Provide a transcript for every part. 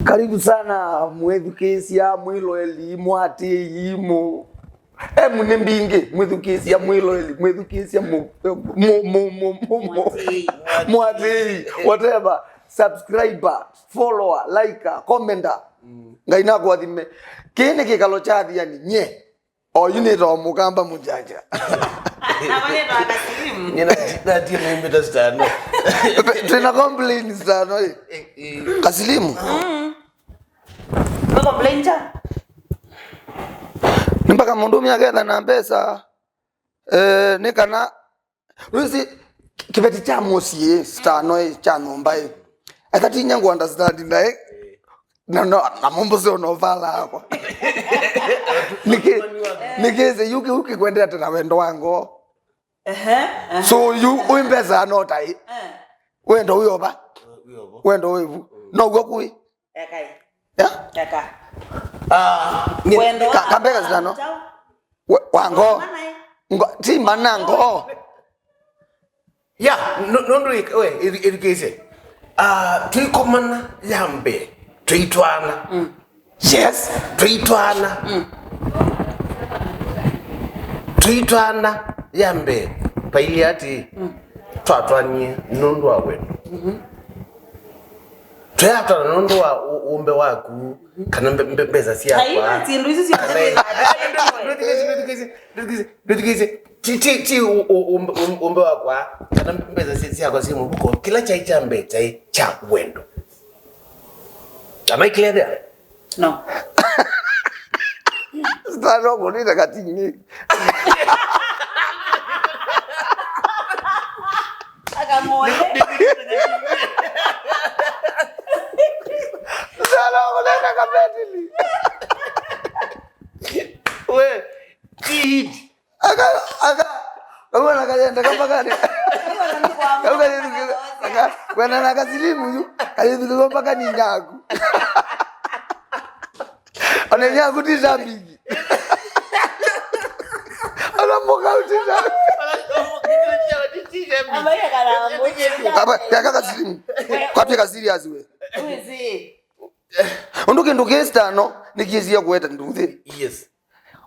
Karibu sana mwethukesia mwilo eli mwate yimo. Munembinge mwethukesia mwilo eli mwethukesia mwate whatever, subscriber, follower, liker, commenter. Ngaina kwa thime. Kene kikalo cha Athiani nye. Oyunito Mukamba Mujanja. Nabaleta Kaslim. Nina tia mimi Stano. Tuna complain Stano. Kaslim. Ko complain cha. Nimpaka mundu myagenda na pesa. Nikana Rusi kibeti cha mosie Stano cha nomba. Atati nyangu understand nae. No, mambo sio novala hapo. Nikeze yuki kwenda tena wendo wangu. So you uimbeza notai. Wendo huyo ba. Wendo wevu. No go kui. Ekai. Ya? Kaka. Wendo kambeka Stano. Wango. Ngo ti manango. Ya, nundu we irikeze. Tuikomana yambe. Tuitwana. Yes, tuitwana. Tuitwana yambe. Paili ati twatwanie nundu wa wenu. Tuyatwana nundu wa umbe waku kana mbeza siya kwa. Haiwa tindu hizo sio Ndutikeze. Chi umbe waku kana mbeza siya kwa simu buko. Kila chai cha mbe chai cha wendo. Am I clear there? No. Stano bonita katini. Akamoe. Stano bonita kabetili. We, kid. Kama nakajenda kama gani? Kwenda na Kaslim yu, kalibizo mpaka ni nyagu. Ana nyagu tizambi. Ana moka utizambi. Amaya kana mmoja. Baba, yaka Kaslim. Kwa pia serious we. Uzi. Nduke Stano nikizia kueta nduthiri. Yes.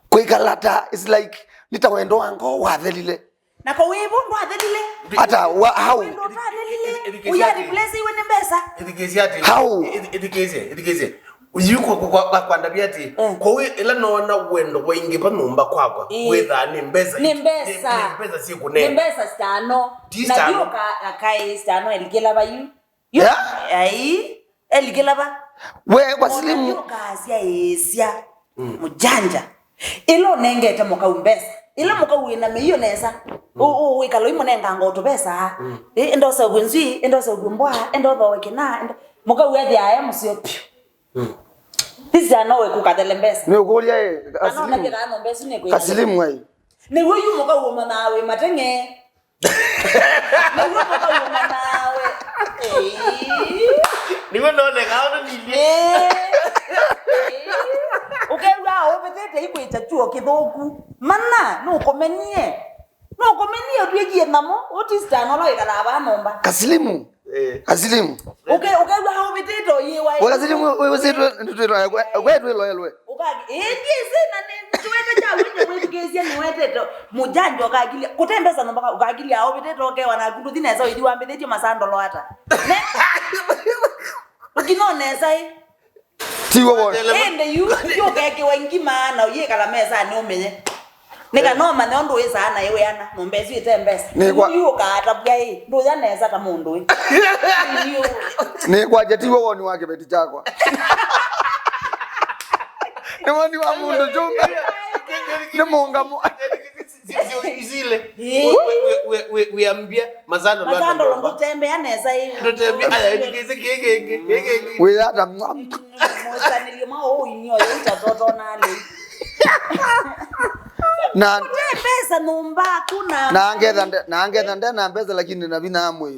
Kwikalata is like nitawendo wango wathelile. Na kwa wewe ndo athelile. Hata how? Ndo athelile. Uya replace iwe ni mbesa. Edikeze ati. How? Edikeze. Uyuko kwa ndabiati. Kwa we ela naona wendo wengi pa numba kwakwa. Whether ni mbesa. Ni mbesa. Ni mbesa si kunene. Ni mbesa Stano. Na dio kai Stano eligela ba yu. Yeah? Ai eligela ba. We Kaslim. Dio kazi ya esia. Mujanja. Ilo nengete moka umbesa. Ila moka uina meyo nesa. Wikalo imonenga ngoto besa. Endosa ubunzi, endosa ubumbwa, endosa wekena, moka uyathi aya musio pio. This are no kukadele mbesa. Ni ukulia Ano na kira ano mbesa ni kwa. Kaslim wai. Ni huyu moka uoma nawe matenge. Ni huyu moka uoma nawe. Niwe none kaona nili. Ukewa obetete ikwita chuo kithoku. Mana no komenie. No komenie odwegie namo otistano lo ikala ba nomba. Kaslim. Kaslim. Ukewa obetete oyewa. Kaslim we zetu ndutero kwetwe loyelwe. Ukagi ndize na nitwete cha wewe kugezia ni weteto mujanjo kagilia kutembeza nomba ukagilia obetete okewa na kundu thineza idi wambetete masando lo hata. Ukinoneza Tiwo boy. Ende yu keke wengima na uye kala meza ni umenye. Nika noma ne ondo eza na yewe ana nombezi itembesa. Yu ka atabgai ndo ya neza ta mundu. Ni kwa jetiwo woni wake beti chakwa. Ni woni wa mundu jumba. Ni munga mu. Izile. We ambia mazando lo. Mazando lo ngutembea neza hivi. Ndotembea aya ndikeze keke. We hata Mozanili mao inyo yoita toto nale. Na pesa numba kuna. Naangetha ndena pesa lakini na bina amwe.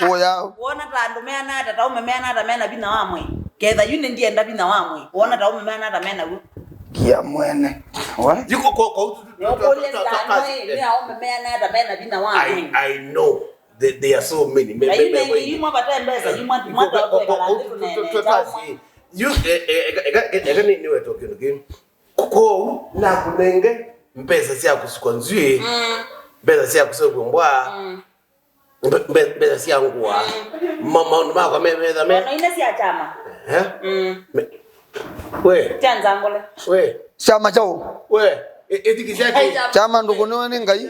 Oya. Wona tando mena hata taume mena hata mena bina wamwe. Ketha yune ndiye nda bina wamwe. Wona taume mena hata mena gu. Kia mwene. What? Yuko kwa. Yo polesa no ni au mena hata mena bina wamwe. I know. they are so many. You mwa bata mbeza, you mwa to nene. You niwe talking again. Ko na kunenge mpesa sia kusikonzwe. Mpesa sia kusokumbwa. Mpesa sia ngwa. Mama kwa meza me. No ina sia chama. We. Chanza ngole. We. Chama chao. We. Etikisia ki. Chama ndugu ni ngai.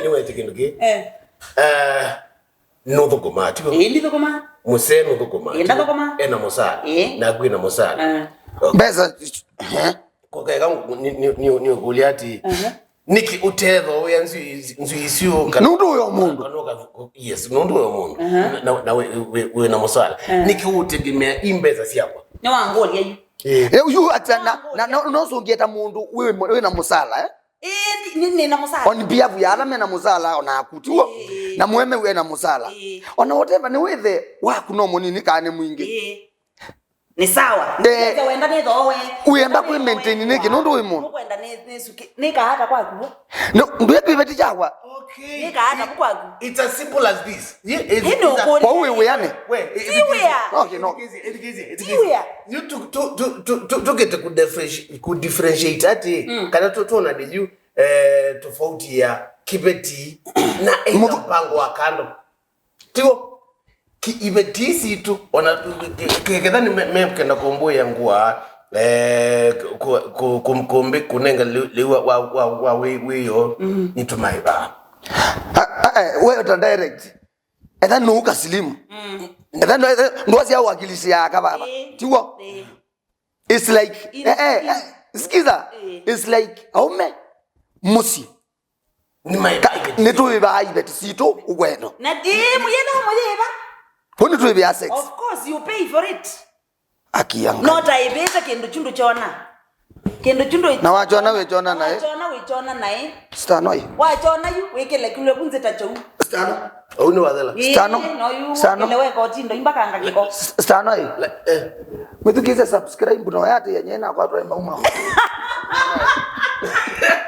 Niwe talking again. No dokoma tipo Ndi dokoma museno dokoma enda dokoma ena musala na kwina musala Beza ko kaya ni Goliati niki uthetho we nzu isio nundu yo mundu yes nundu yo mundu na we na musala niki utegemea imbeza siapa ne wangolia yu atana na no songieta mundu we na musala ni na musala on behalf ya alame na musala ona akutiwa na mweme we na musala ona whatever ni wethe waku no munini kane mwingi ni sawa ndio wenda ne thowe uyemba ku maintain niki nundu we mundu kwenda ne suki nika hata kwaku no ndio bibeti chakwa okay nika hata kwaku it's as simple as this kwa we yani okay no it's you to get ku differentiate ati kana totona did you tofauti ya kibeti na mpango wa kando tio ki ibetisi tu ona kedhani mekenda kombo yangua kumkombe kunenga liwa wa wiyo nitumaiba we uta direct etha no Kaslim etha ndo asia wakilishi ya baba tiwo it's like skiza it's like aume musi ni maiba ni tuiba ibeti sito ugweno na dimu yena moyeba Honi tuiba sex of course you pay for it akiyanga not aibeta kendo chundo chona kendo chundo na wachona we chona nae chona nae Stano wachona yu wekele kule kunzeta chou Stano au wadela Stano Stano ile weko tindo imbaka ngakiko Stano mitukize subscribe no yate yenye na kwa tuemba uma